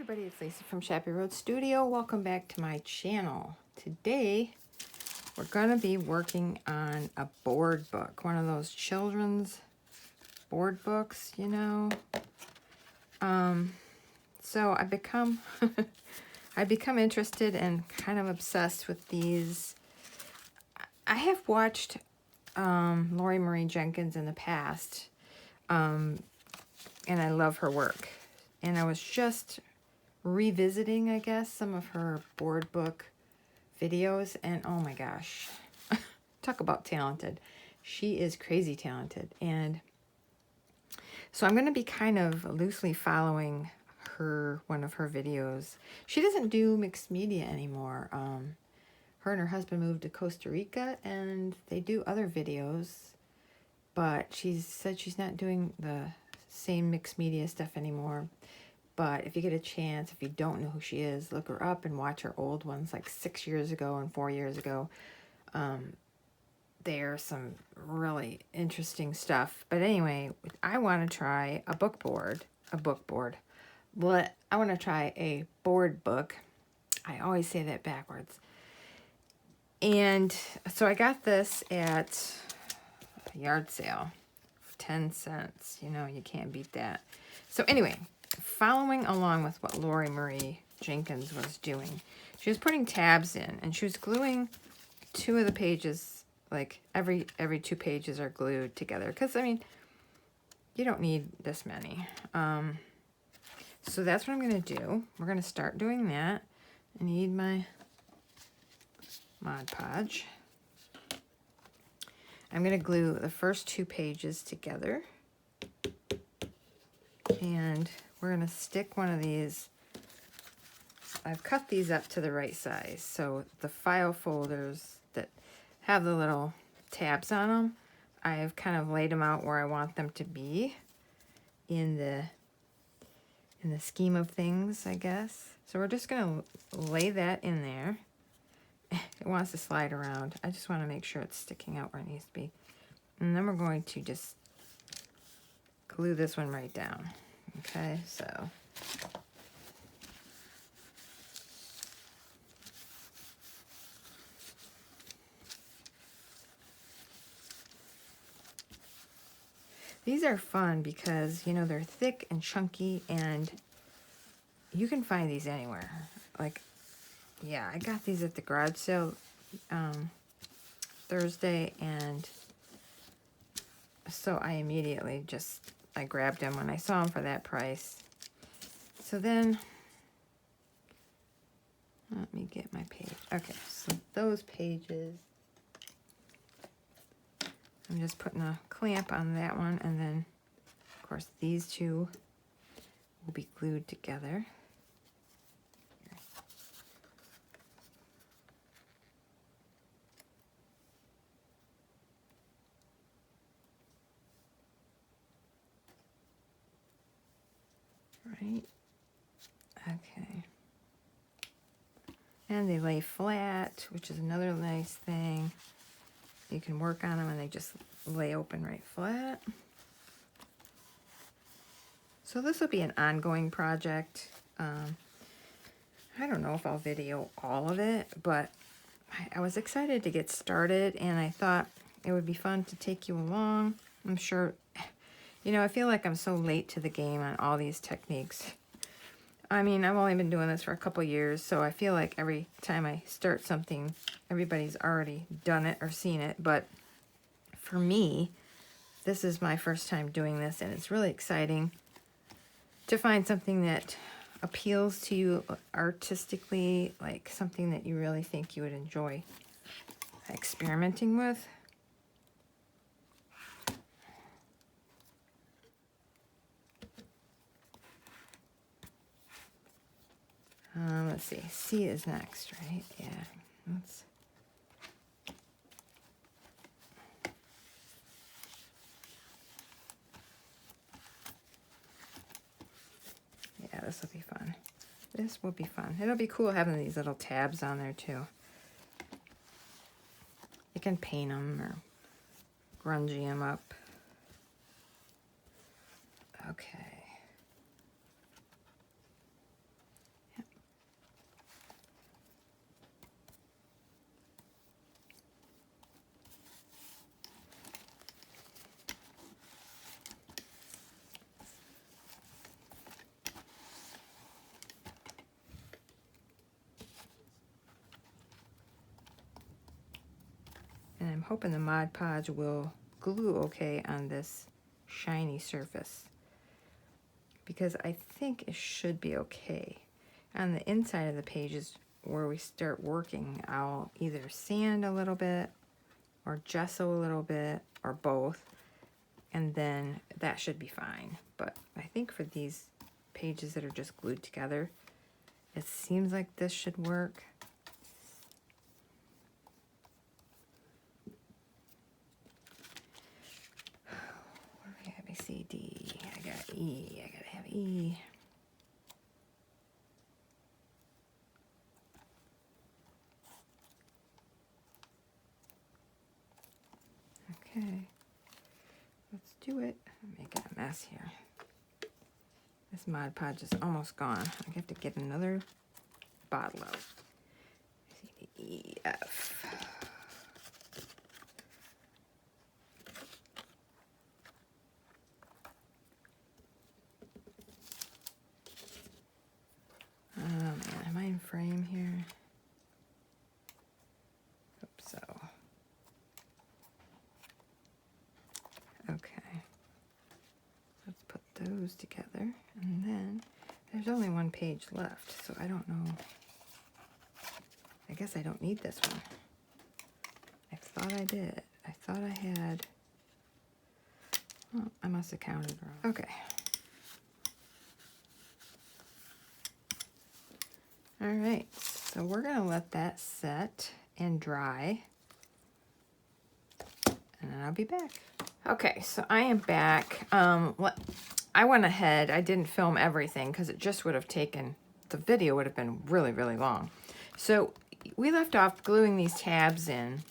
everybody, it's Lisa from Shappy Road Studio. Welcome back to my channel. Today we're going to be working on a board book, one of those children's board books, you know. So I become interested and kind of obsessed with these. I have watched Lori Marie Jenkins in the past, and I love her work. And I was just revisiting, I guess, some of her board book videos, and oh my gosh, talk about talented. She is crazy talented. And so I'm going to be kind of loosely following one of her videos. She doesn't do mixed media anymore. Her and her husband moved to Costa Rica, and they do other videos, but she said she's not doing the same mixed media stuff anymore. But if you get a chance, if you don't know who she is, look her up and watch her old ones, like 6 years ago and 4 years ago. There's some really interesting stuff. But anyway, I want to try a book board. But I want to try a board book. I always say that backwards. And so I got this at a yard sale for 10 cents. You know, you can't beat that. So anyway, following along with what Lori Marie Jenkins was doing, she was putting tabs in, and she was gluing 2 of the pages, like every 2 pages are glued together, because I mean, you don't need this many. So that's what I'm going to do. We're going to start doing that. I need my Mod Podge. I'm going to glue the first 2 pages together, and we're going to stick one of these. I've cut these up to the right size, so the file folders that have the little tabs on them, I have kind of laid them out where I want them to be in the scheme of things, I guess. So we're just going to lay that in there. It wants to slide around. I just want to make sure it's sticking out where it needs to be. And then we're going to just glue this one right down. Okay, so these are fun because, you know, they're thick and chunky, and you can find these anywhere. Like, yeah, I got these at the garage sale Thursday, and so I immediately I grabbed them when I saw them for that price. So then, let me get my page. Okay, so those pages, I'm just putting a clamp on that one, and then, of course, these 2 will be glued together. Right? Okay. And they lay flat, which is another nice thing. You can work on them and they just lay open right flat. So this will be an ongoing project. I don't know if I'll video all of it, but I was excited to get started, and I thought it would be fun to take you along. I'm sure, you know, I feel like I'm so late to the game on all these techniques. I mean, I've only been doing this for a couple years, so I feel like every time I start something, everybody's already done it or seen it. But for me, this is my first time doing this, and it's really exciting to find something that appeals to you artistically, like something that you really think you would enjoy experimenting with. Let's see. C is next, right? Yeah. Yeah, this will be fun. This will be fun. It'll be cool having these little tabs on there too. You can paint them or grungy them up. Okay. I'm hoping the Mod Podge will glue okay on this shiny surface, because I think it should be okay. On the inside of the pages where we start working, I'll either sand a little bit or gesso a little bit or both, and then that should be fine. But I think for these pages that are just glued together, it seems like this should work. What do we have? A C, D. I got E. I gotta have E. Okay, let's do it. I'm making a mess here. This Mod Podge is almost gone. I have to get another bottle out. C, D, E, F. Oh man, am I in frame here? Hope so. Okay. Let's put those together. And then there's only one page left, so I don't know. I guess I don't need this one. I thought I did. I thought I had. Oh, I must have counted wrong. Okay. All right, so we're gonna let that set and dry, and then I'll be back. Okay, so I am back. I went ahead, I didn't film everything because it just would have taken, the video would have been really, really long. So we left off gluing these tabs in,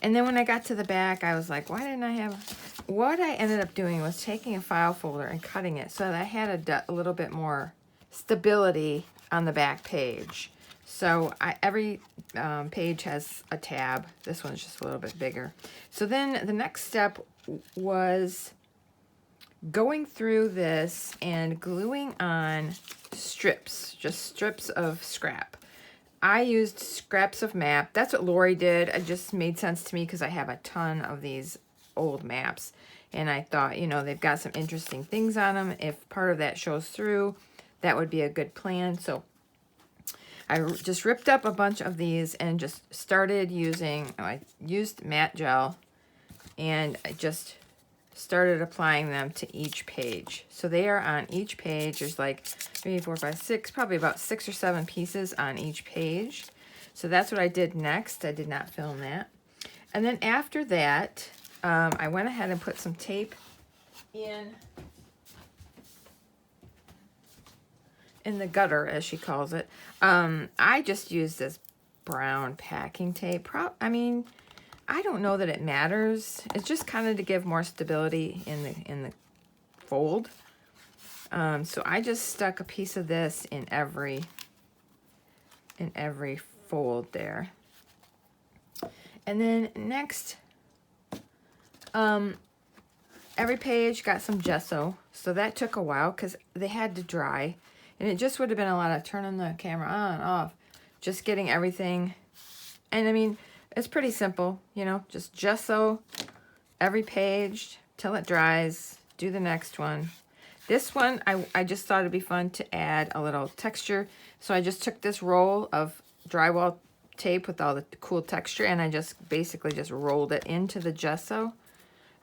and then when I got to the back, I was like, why didn't I have, what I ended up doing was taking a file folder and cutting it so that I had a little bit more stability on the back page. So every page has a tab. This one's just a little bit bigger. So then the next step was going through this and gluing on strips, just strips of scrap. I used scraps of map. That's what Lori did. It just made sense to me because I have a ton of these old maps. And I thought, you know, they've got some interesting things on them. If part of that shows through, that would be a good plan. So I just ripped up a bunch of these and just started using, I used matte gel, and I just started applying them to each page. So they are on each page. There's like 3, 4, 5, 6, probably about 6 or 7 pieces on each page. So that's what I did next. I did not film that. And then after that, I went ahead and put some tape in the gutter, as she calls it. I just used this brown packing tape. I mean, I don't know that it matters. It's just kind of to give more stability in the fold. So I just stuck a piece of this in every fold there. And then next, every page got some gesso. So that took a while because they had to dry. And it just would have been a lot of turning the camera on and off, just getting everything. And I mean, it's pretty simple, you know, just gesso every page till it dries, do the next one. This one, I just thought it'd be fun to add a little texture. So I just took this roll of drywall tape with all the cool texture, and I just basically just rolled it into the gesso.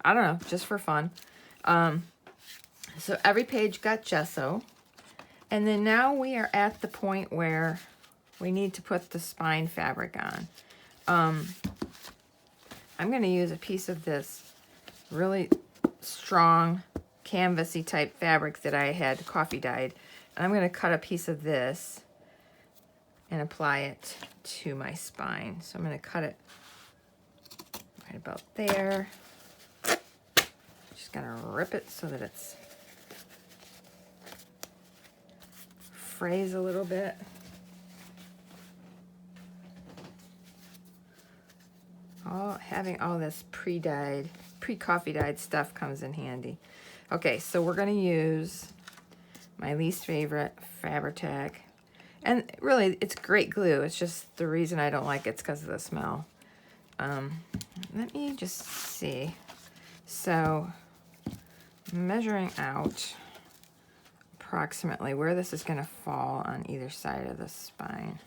I don't know, just for fun. So every page got gesso. And then now we are at the point where we need to put the spine fabric on. I'm going to use a piece of this really strong canvasy type fabric that I had coffee dyed. And I'm going to cut a piece of this and apply it to my spine. So I'm going to cut it right about there. Just going to rip it so that it's frays a little bit. Having all this pre-coffee dyed stuff comes in handy. Okay, so we're going to use my least favorite Fabri-Tac. And really, it's great glue. It's just the reason I don't like it's because of the smell. Let me just see. So, measuring out approximately where this is going to fall on either side of the spine.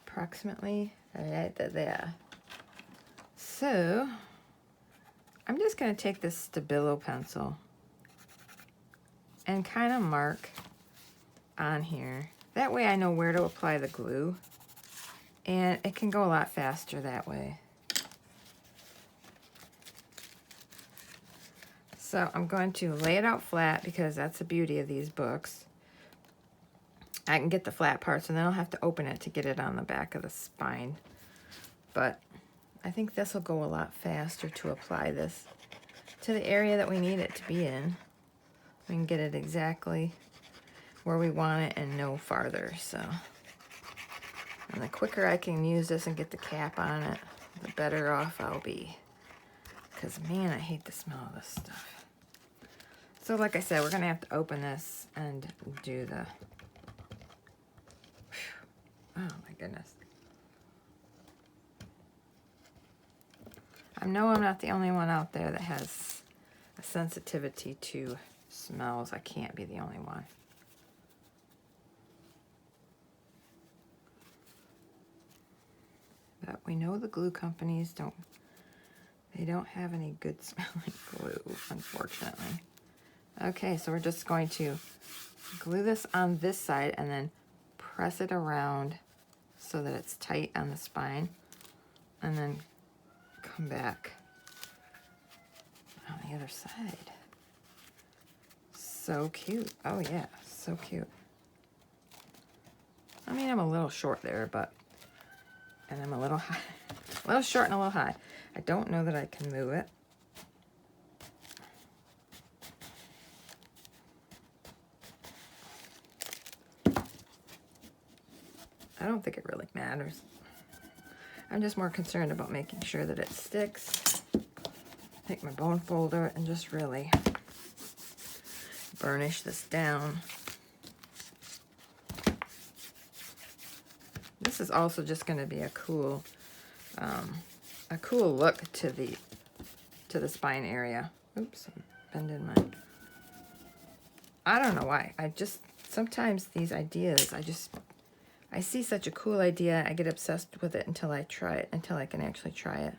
Approximately right there. So, I'm just going to take this Stabilo pencil and kind of mark on here. That way I know where to apply the glue, and it can go a lot faster that way. So I'm going to lay it out flat because that's the beauty of these books. I can get the flat parts and then I'll have to open it to get it on the back of the spine. But I think this will go a lot faster to apply this to the area that we need it to be in. We can get it exactly where we want it and no farther. So, and the quicker I can use this and get the cap on it, the better off I'll be. Because man, I hate the smell of this stuff. So like I said, we're going to have to open this and do the... Oh my goodness. I know I'm not the only one out there that has a sensitivity to smells. I can't be the only one. But we know the glue companies don't have any good smelling glue, unfortunately. Okay, so we're just going to glue this on this side and then press it around so that it's tight on the spine, and then come back on the other side. So cute. Oh yeah, so cute. I mean, I'm a little short there, and I'm a little high, a little short and a little high. I don't know that I can move it. I don't think it really matters. I'm just more concerned about making sure that it sticks. Take my bone folder and just really burnish this down. This is also just going to be a cool look to the spine area. Oops, I'm bending my... I don't know why. Sometimes these ideas, I see such a cool idea, I get obsessed with it until I try it, until I can actually try it.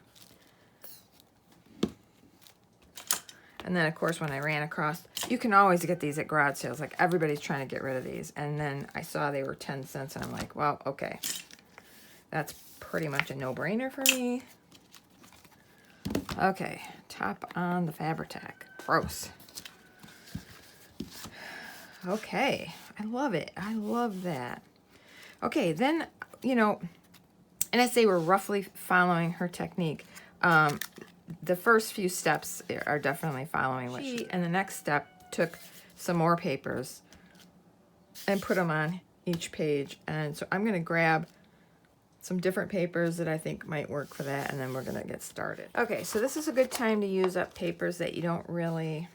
And then, of course, when I ran across, you can always get these at garage sales. Like, everybody's trying to get rid of these. And then I saw they were 10 cents, and I'm like, well, okay. That's pretty much a no-brainer for me. Okay, top on the Fabri-Tac. Gross. Okay, I love it. I love that. Okay, then, you know, and I say we're roughly following her technique. The first few steps are definitely following what she... And the next step took some more papers and put them on each page. And so I'm going to grab some different papers that I think might work for that, and then we're going to get started. Okay, so this is a good time to use up papers that you don't really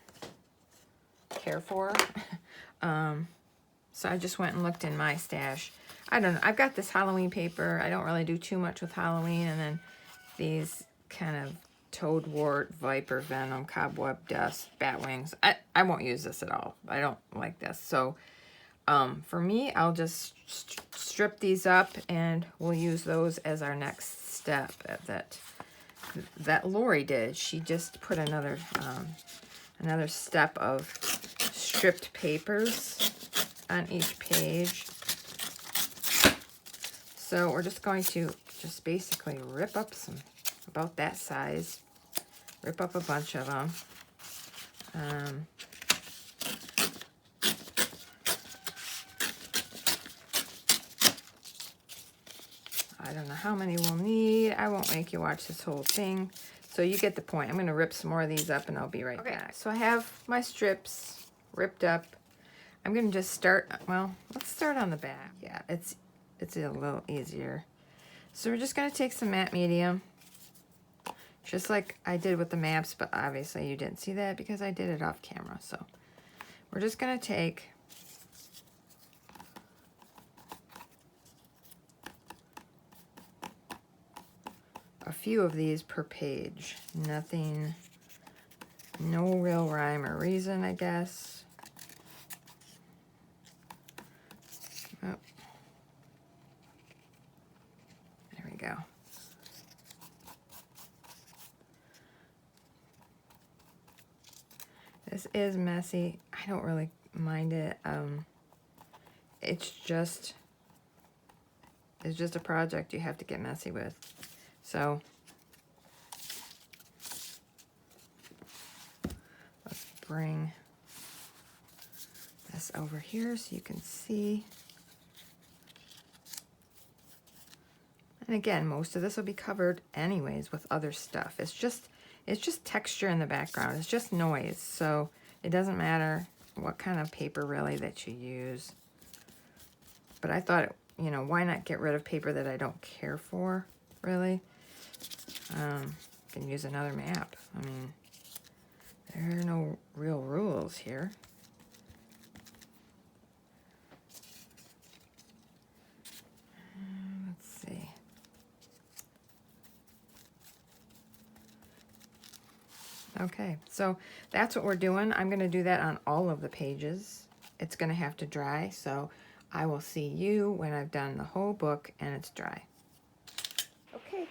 care for. So I just went and looked in my stash. I don't know. I've got this Halloween paper. I don't really do too much with Halloween. And then these kind of toadwort, viper venom, cobweb dust, bat wings. I won't use this at all. I don't like this. So for me, I'll just strip these up and we'll use those as our next step that Lori did. She just put another step of stripped papers on each page. So we're just going to just basically rip up some, about that size, rip up a bunch of them. I don't know how many we'll need. I won't make you watch this whole thing. So you get the point. I'm going to rip some more of these up and I'll be right back. So I have my strips ripped up. I'm going to just start, well, let's start on the back. Yeah, it's a little easier. So we're just going to take some matte medium, just like I did with the maps, but obviously you didn't see that because I did it off camera. So we're just going to take a few of these per page. Nothing, no real rhyme or reason, I guess. Oh. There we go. This is messy. I don't really mind it. It's just a project you have to get messy with. So let's bring this over here so you can see. And again, most of this will be covered anyways with other stuff. It's just texture in the background. It's just noise. So it doesn't matter what kind of paper really that you use. But I thought, you know, why not get rid of paper that I don't care for, really? Can use another map. I mean, there are no real rules here. Let's see. Okay, so that's what we're doing. I'm going to do that on all of the pages. It's going to have to dry, so I will see you when I've done the whole book and it's dry. Okay,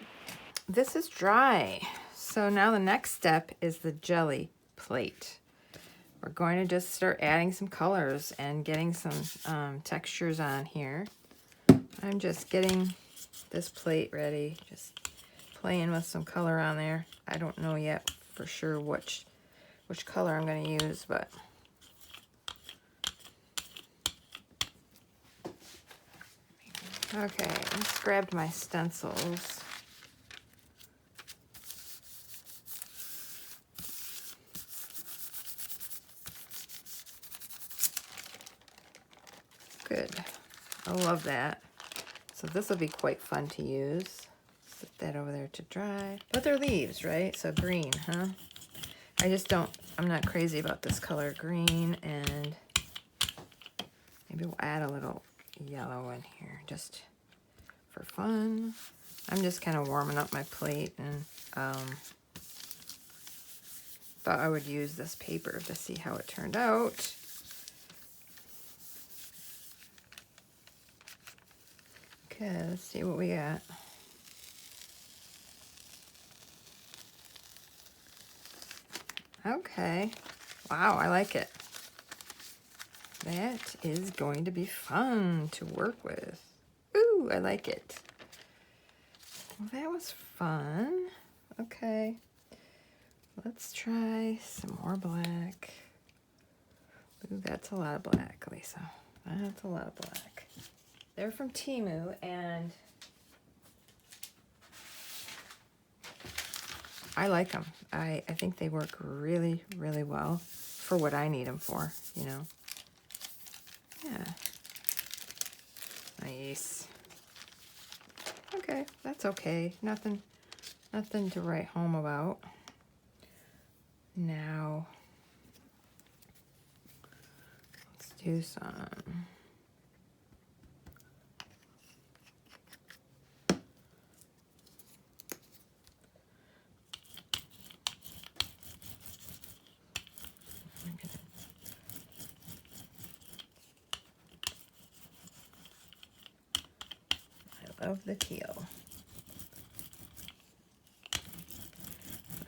this is dry. So now the next step is the jelly plate. We're going to just start adding some colors and getting some textures on here. I'm just getting this plate ready, just playing with some color on there. I don't know yet for sure which color I'm going to use, but okay, I just grabbed my stencils. Good. I love that. So this will be quite fun to use. Set that over there to dry. But they're leaves, right? So green, huh? I'm not crazy about this color green, and maybe we'll add a little yellow in here just for fun. I'm just kind of warming up my plate, and thought I would use this paper to see how it turned out. Okay, let's see what we got. Okay. Wow, I like it. That is going to be fun to work with. Ooh, I like it. Well, that was fun. Okay. Let's try some more black. Ooh, that's a lot of black, Lisa. That's a lot of black. They're from Temu, and I like them. I think they work really, really well for what I need them for, you know. Yeah. Nice. Okay, that's okay. Nothing to write home about. Now, let's do some. I love the teal.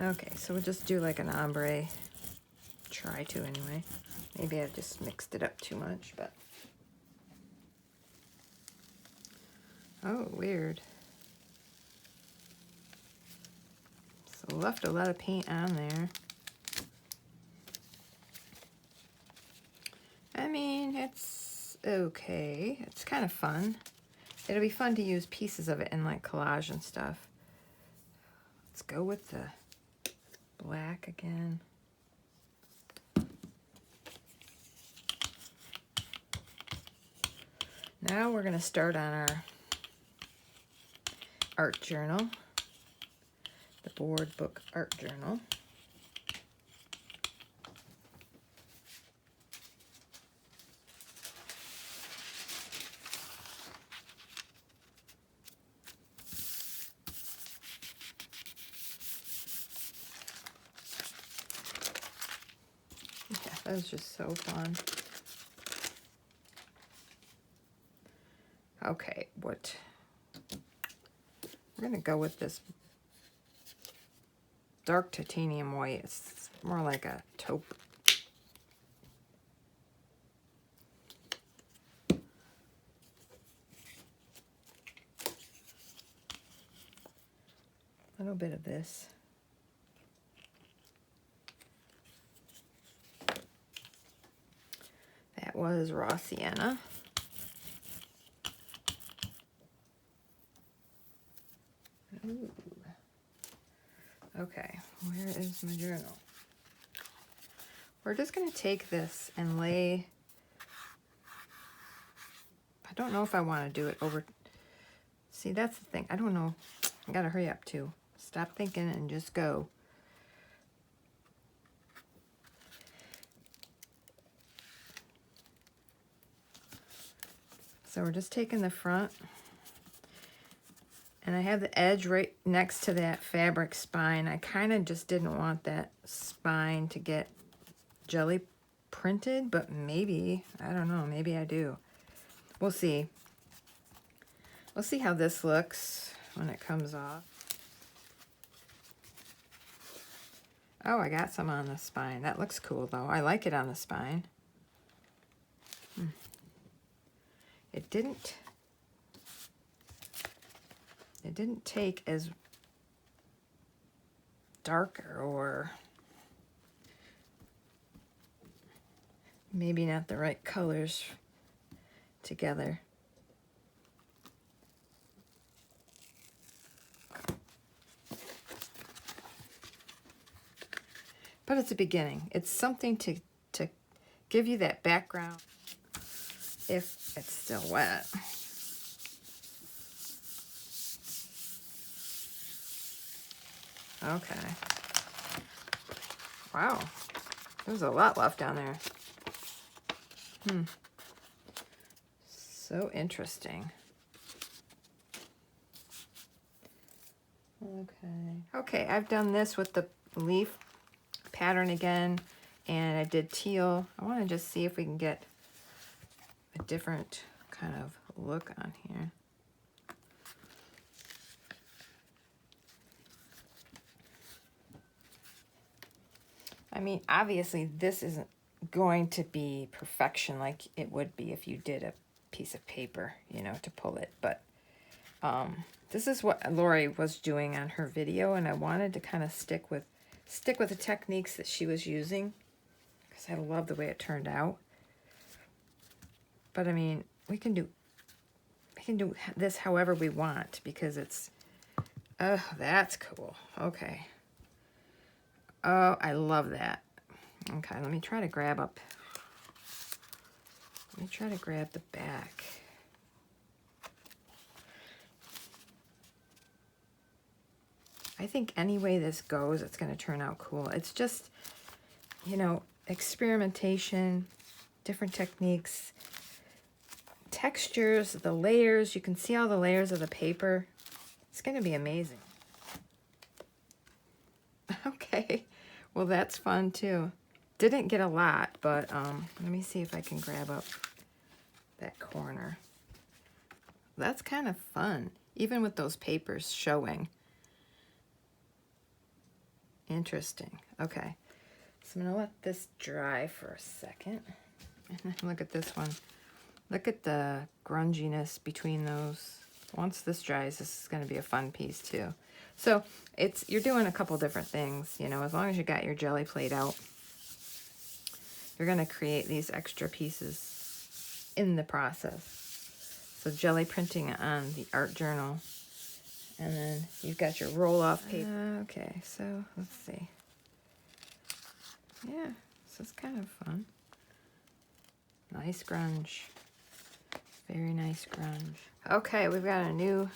Okay, so we'll just do like an ombre. Try to anyway. Maybe I've just mixed it up too much, but. Oh, weird. So left a lot of paint on there. I mean, it's okay. It's kind of fun. It'll be fun to use pieces of it in like collage and stuff. Let's go with the black again. Now we're going to start on our art journal, the Board Book Art Journal. That was just so fun. Okay, what? We're gonna go with this dark titanium white. It's more like a taupe. A little bit of this. That was raw sienna. Ooh. Okay, where is my journal? We're just going to take this and lay, I don't know if I want to do it over, see that's the thing, I don't know, I got to hurry up too. Stop thinking and just go. So we're just taking the front, and I have the edge right next to that fabric spine. I kind of just didn't want that spine to get jelly printed, but maybe, I don't know, maybe I do. We'll see. We'll see how this looks when it comes off. Oh, I got some on the spine. That looks cool though. I like it on the spine. It didn't take as darker, or maybe not the right colors together. But it's a beginning. It's something to give you that background if it's still wet. Okay. Wow. There's a lot left down there. So interesting. Okay, I've done this with the leaf pattern again, and I did teal. I want to just see if we can get a different kind of look on here. I mean, obviously this isn't going to be perfection like it would be if you did a piece of paper, you know, to pull it, but this is what Lori was doing on her video, and I wanted to kind of stick with the techniques that she was using because I love the way it turned out. But I mean, we can do this however we want because it's, oh, that's cool. Okay. Oh, I love that. Okay, let me try to grab up. Let me try to grab the back. I think any way this goes, it's going to turn out cool. It's just, you know, experimentation, different techniques, textures, the layers. You can see all the layers of the paper. It's going to be amazing. Okay, well, that's fun too. Didn't get a lot, but let me see if I can grab up that corner. That's kind of fun, even with those papers showing. Interesting. Okay, so I'm gonna let this dry for a second. Look at this one. Look at the grunginess between those. Once this dries, this is gonna be a fun piece too. So you're doing a couple different things, you know, as long as you got your jelly plate out, you're gonna create these extra pieces in the process. So jelly printing on the art journal. And then you've got your roll-off paper. Okay, so let's see. Yeah, this is kind of fun. Nice grunge. Very nice grunge. Okay, we've got a new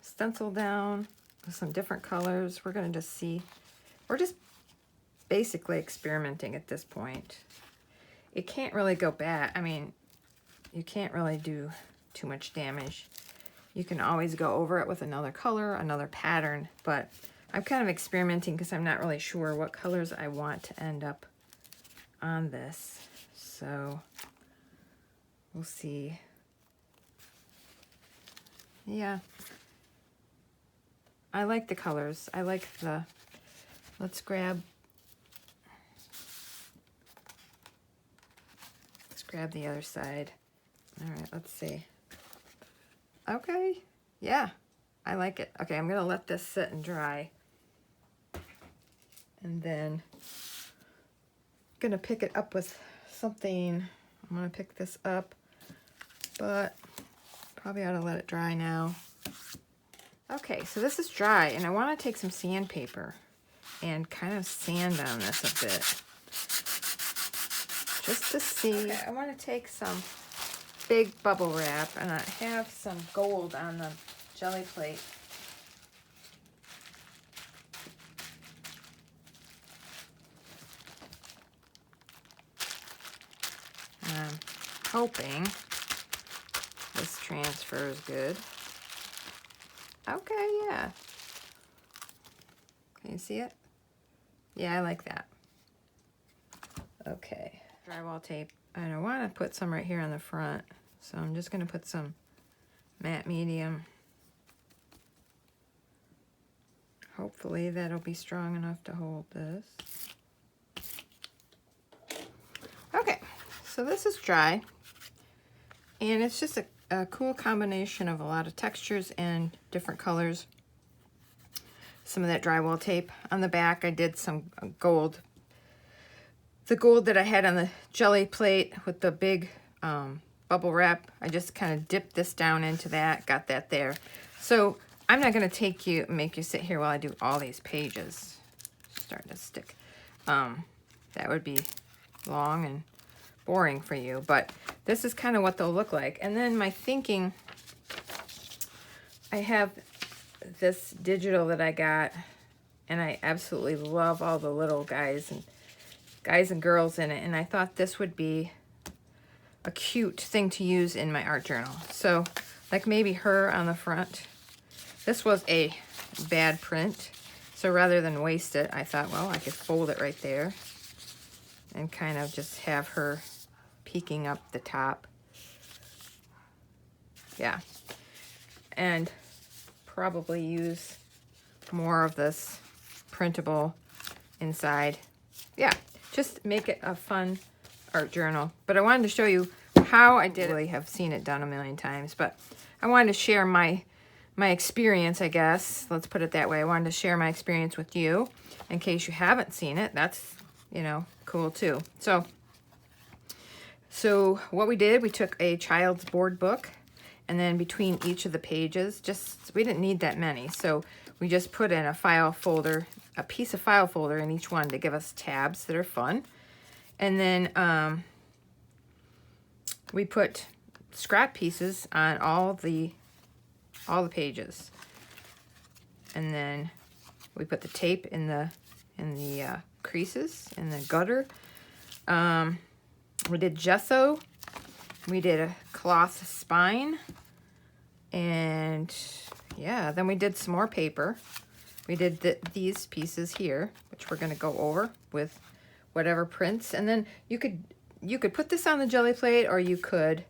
stencil down with some different colors. We're gonna just see. We're just basically experimenting at this point. It can't really go bad. I mean, you can't really do too much damage. You can always go over it with another color, another pattern, but I'm kind of experimenting because I'm not really sure what colors I want to end up on this. So we'll see. Yeah. I like the colors. I like the, let's grab the other side. All right, let's see. Okay, yeah, I like it. Okay, I'm gonna let this sit and dry. And then I'm gonna pick it up with something. I'm gonna pick this up, but probably ought to let it dry now. Okay, so this is dry, and I wanna take some sandpaper and kind of sand on this a bit. Just to see. Okay, I want to take some big bubble wrap, and I have some gold on the jelly plate. And I'm hoping this transfers good. Okay, yeah. Can you see it? Yeah, I like that. Okay. Drywall tape, and I want to put some right here on the front, so I'm just going to put some matte medium. Hopefully that'll be strong enough to hold this. Okay, so this is dry, and it's just a cool combination of a lot of textures and different colors. Some of that drywall tape. On the back I did some gold. The gold that I had on the jelly plate with the big bubble wrap, I just kind of dipped this down into that, got that there. So I'm not going to make you sit here while I do all these pages. Starting to stick. That would be long and boring for you, but this is kind of what they'll look like. And then my thinking, I have this digital that I got, and I absolutely love all the little guys and girls in it, and I thought this would be a cute thing to use in my art journal. So like maybe her on the front. This was a bad print, so rather than waste it, I thought, well, I could fold it right there and kind of just have her peeking up the top. Yeah, and probably use more of this printable inside. Yeah, just make it a fun art journal. But I wanted to show you how I did it. I really have seen it done a million times, but I wanted to share my experience, I guess. Let's put it that way. I wanted to share my experience with you in case you haven't seen it. That's, you know, cool too. So what we did, we took a child's board book, and then between each of the pages, we didn't need that many, so we just put in a file folder, a piece of file folder in each one to give us tabs that are fun. And then we put scrap pieces on all the pages, and then we put the tape in the creases in the gutter. We did gesso, we did a cloth spine, and yeah, then we did some more paper. We did these pieces here, which we're going to go over with whatever prints, and then you could put this on the jelly plate, or you could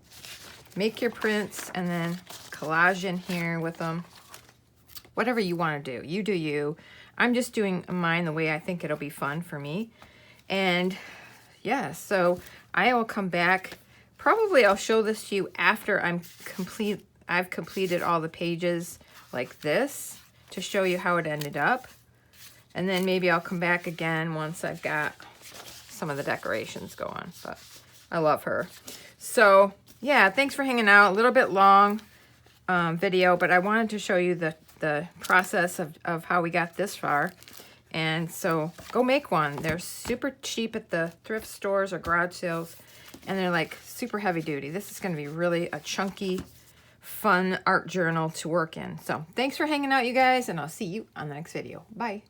make your prints and then collage in here with them. Whatever you want to do, you do you. I'm just doing mine the way I think it'll be fun for me. And yeah, so I will come back. Probably I'll show this to you after I've completed all the pages like this to show you how it ended up. And then maybe I'll come back again once I've got some of the decorations going. But I love her. So yeah, thanks for hanging out. A little bit long video, but I wanted to show you the process of how we got this far. And so go make one. They're super cheap at the thrift stores or garage sales, and they're like super heavy duty. This is going to be really a chunky, fun art journal to work in. So thanks for hanging out, you guys, and I'll see you on the next video. Bye.